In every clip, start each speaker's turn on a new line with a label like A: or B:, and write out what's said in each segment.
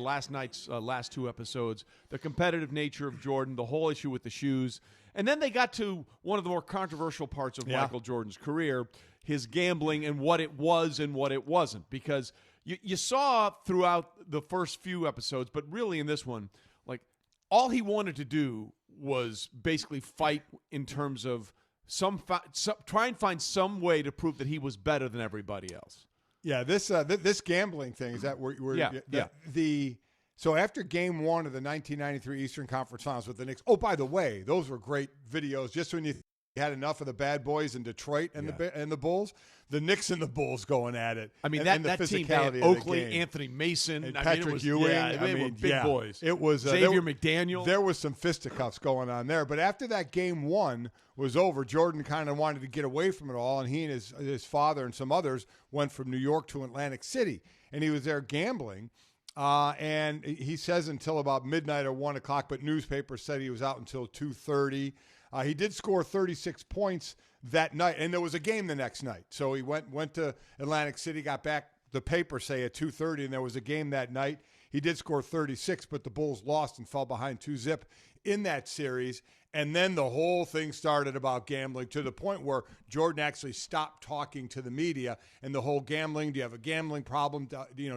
A: last night's last two episodes, the competitive nature of Jordan, the whole issue with the shoes. And then they got to one of the more controversial parts of Michael Jordan's career, his gambling and what it was and what it wasn't. Because you saw throughout the first few episodes, but really in this one, like all he wanted to do was basically fight in terms of try and find some way to prove that he was better than everybody else.
B: Yeah, this gambling thing is that so after Game 1 of the 1993 Eastern Conference Finals with the Knicks. Oh, by the way, those were great videos. Just when you had enough of the bad boys in Detroit and the Bulls, the Knicks and the Bulls going at it.
A: I mean,
B: and
A: that
B: the
A: team,
B: physicality
A: Oakley,
B: of the game.
A: Anthony Mason,
B: and Patrick Ewing.
A: They were big boys.
B: It was
A: Xavier McDaniel.
B: There was some fisticuffs going on there. But after that Game 1 was over, Jordan kind of wanted to get away from it all, and he and his father and some others went from New York to Atlantic City, and he was there gambling. And he says until about midnight or 1 o'clock, but newspapers said he was out until 2:30. He did score 36 points that night, and there was a game the next night. So he went to Atlantic City, got back, the papers say at 2:30, and there was a game that night. He did score 36, but the Bulls lost and fell behind 2-0 in that series. And then the whole thing started about gambling to the point where Jordan actually stopped talking to the media, and the whole gambling, do you have a gambling problem?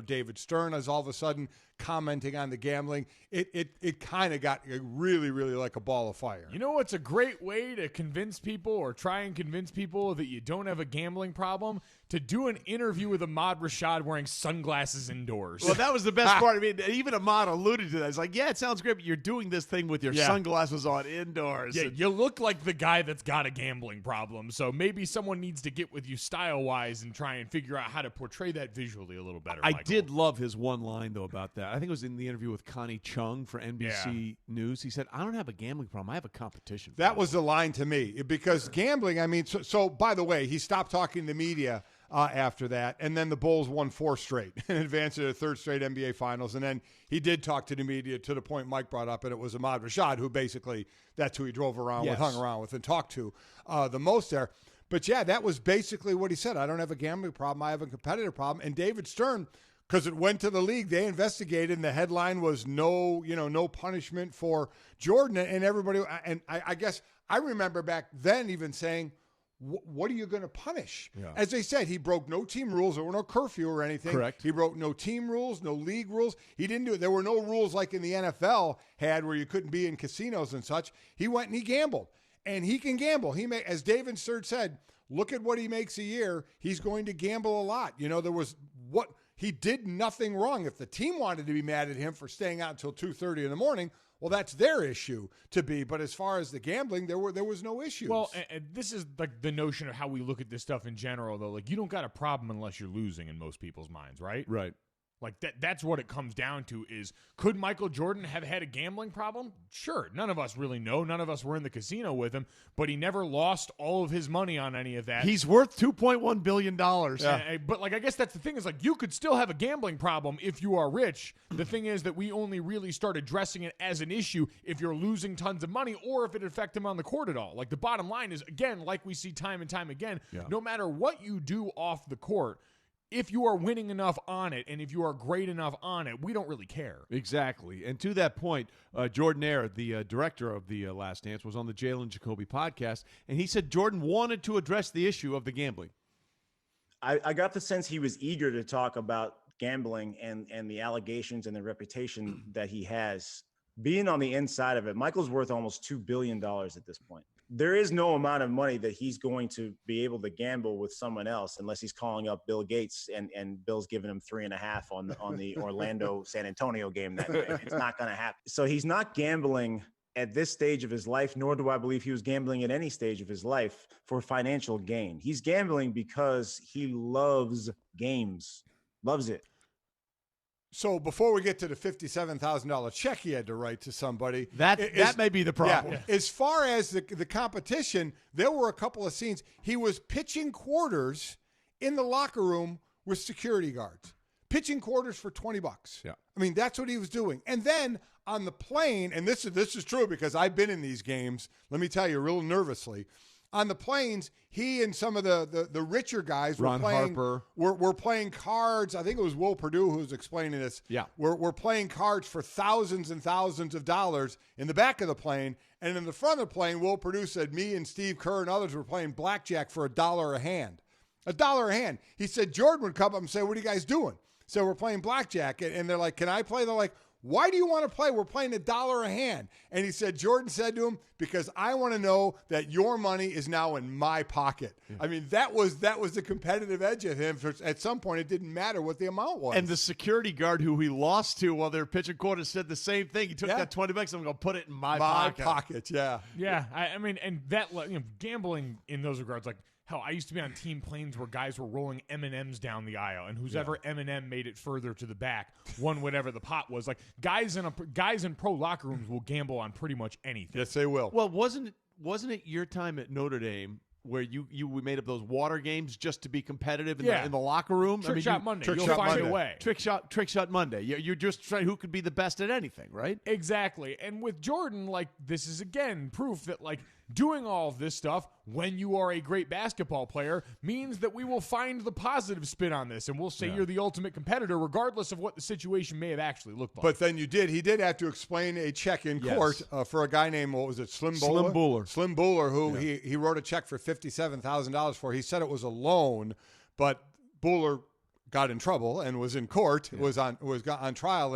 B: David Stern is all of a sudden commenting on the gambling. It kind of got really, really like a ball of fire.
C: You know what's a great way to convince people or try and convince people that you don't have a gambling problem? To do an interview with Ahmad Rashad wearing sunglasses indoors.
A: Well, that was the best part. I mean, even Ahmad alluded to that. It's like, yeah, it sounds great, but you're doing this thing with your sunglasses on indoors.
C: Yeah, you look like the guy that's got a gambling problem. So maybe someone needs to get with you style-wise and try and figure out how to portray that visually a little better.
A: I did love his one line, though, about that. I think it was in the interview with Connie Chung for NBC News. He said, I don't have a gambling problem. I have a competition problem.
B: That was the line to me, because gambling, I mean, so by the way, he stopped talking to the media after that, and then the Bulls won 4 straight and advanced to the 3rd straight NBA Finals. And then he did talk to the media to the point Mike brought up, and it was Ahmad Rashad, who basically, that's who he drove around with, hung around with, and talked to the most there. But yeah, that was basically what he said. I don't have a gambling problem. I have a competitive problem. And David Stern, because it went to the league, they investigated, and the headline was no punishment for Jordan. And everybody, and I guess I remember back then even saying, what are you going to punish? Yeah. As they said, he broke no team rules. There were no curfew or anything.
A: Correct.
B: He broke no team rules, no league rules. He didn't do it. There were no rules like in the NFL had where you couldn't be in casinos and such. He went and he gambled. And he can gamble. As David Stern said, look at what he makes a year. He's going to gamble a lot. He did nothing wrong. If the team wanted to be mad at him for staying out until 2:30 in the morning, well, that's their issue to be. But as far as the gambling, there was no issues.
C: Well, and this is like the notion of how we look at this stuff in general, though. Like, you don't got a problem unless you're losing in most people's minds, right?
A: Right.
C: Like, that's what it comes down to is, could Michael Jordan have had a gambling problem? Sure. None of us really know. None of us were in the casino with him, but he never lost all of his money on any of that.
A: He's worth $2.1 billion.
C: Yeah. But, I guess that's the thing is, you could still have a gambling problem if you are rich. The thing is that we only really start addressing it as an issue if you're losing tons of money or if it affects him on the court at all. Like, the bottom line is, again, like we see time and time again, no matter what you do off the court, if you are winning enough on it and if you are great enough on it, we don't really care.
A: Exactly. And to that point, Jordan Ayer, the director of The Last Dance, was on the Jalen Jacoby podcast, and he said Jordan wanted to address the issue of the gambling.
D: I got the sense he was eager to talk about gambling and the allegations and the reputation that he has. Being on the inside of it, Michael's worth almost $2 billion at this point. There is no amount of money that he's going to be able to gamble with someone else unless he's calling up Bill Gates and Bill's giving him 3.5 on the Orlando San Antonio game that night. It's not going to happen. So he's not gambling at this stage of his life, nor do I believe he was gambling at any stage of his life for financial gain. He's gambling because he loves games, loves it.
B: So before we get to the $57,000 check he had to write to somebody,
A: that may be the problem.
B: Yeah, as far as the competition, there were a couple of scenes. He was pitching quarters in the locker room with security guards, pitching quarters for $20.
A: Yeah,
B: I mean, that's what he was doing. And then on the plane, and this is true because I've been in these games. Let me tell you, real nervously. on the planes, he and some of the richer guys were
A: Ron
B: playing.
A: Harper.
B: Were playing cards. I think it was Will Perdue who was explaining this.
A: Yeah,
B: we're playing cards for thousands and thousands of dollars in the back of the plane, and in the front of the plane, Will Perdue said me and Steve Kerr and others were playing blackjack for $1 a hand. $1 a hand. He said Jordan would come up and say, "What are you guys doing?" So we're playing blackjack, and they're like, "Can I play?" They're like, "Why do you want to play? We're playing $1 a hand." And he said, Jordan said to him, "Because I want to know that your money is now in my pocket." Yeah. I mean, that was the competitive edge of him. At some point, it didn't matter what the amount was.
A: And the security guard who he lost to while they were pitching quarters said the same thing. He took that $20. I'm going to put it in my pocket.
B: Pocket, yeah.
C: Yeah, I mean, and that, gambling in those regards, like, hell, I used to be on team planes where guys were rolling M&Ms down the aisle, and whoever M&M made it further to the back won whatever the pot was. Like, guys in pro locker rooms will gamble on pretty much anything.
B: Yes, they will.
A: Well, wasn't it your time at Notre Dame where you made up those water games just to be competitive in the locker room?
C: Trick shot Monday. You'll
B: shot
C: find
B: Monday.
C: a way.
A: Trick shot Monday. You're just trying who could be the best at anything, right?
C: Exactly. And with Jordan, like, this is again proof that, like, doing all of this stuff when you are a great basketball player means that we will find the positive spin on this, and we'll say you're the ultimate competitor regardless of what the situation may have actually looked like.
B: But then he did have to explain a check in court for a guy named, what was it, Slim Bowler? Slim Bowler, who he wrote a check for $57,000 for. He said it was a loan, but Bowler got in trouble and was in court, was on trial,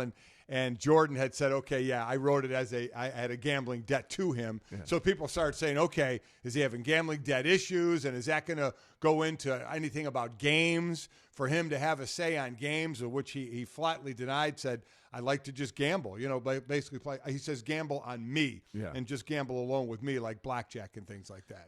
B: and Jordan had said, "Okay, yeah, I wrote it as I had a gambling debt to him." Yeah. So people started saying, "Okay, is he having gambling debt issues, and is that going to go into anything about games for him to have a say on games?" Of which he flatly denied. Said, "I like to just gamble, basically play." He says, "Gamble on me, and just gamble alone with me, like blackjack and things like that."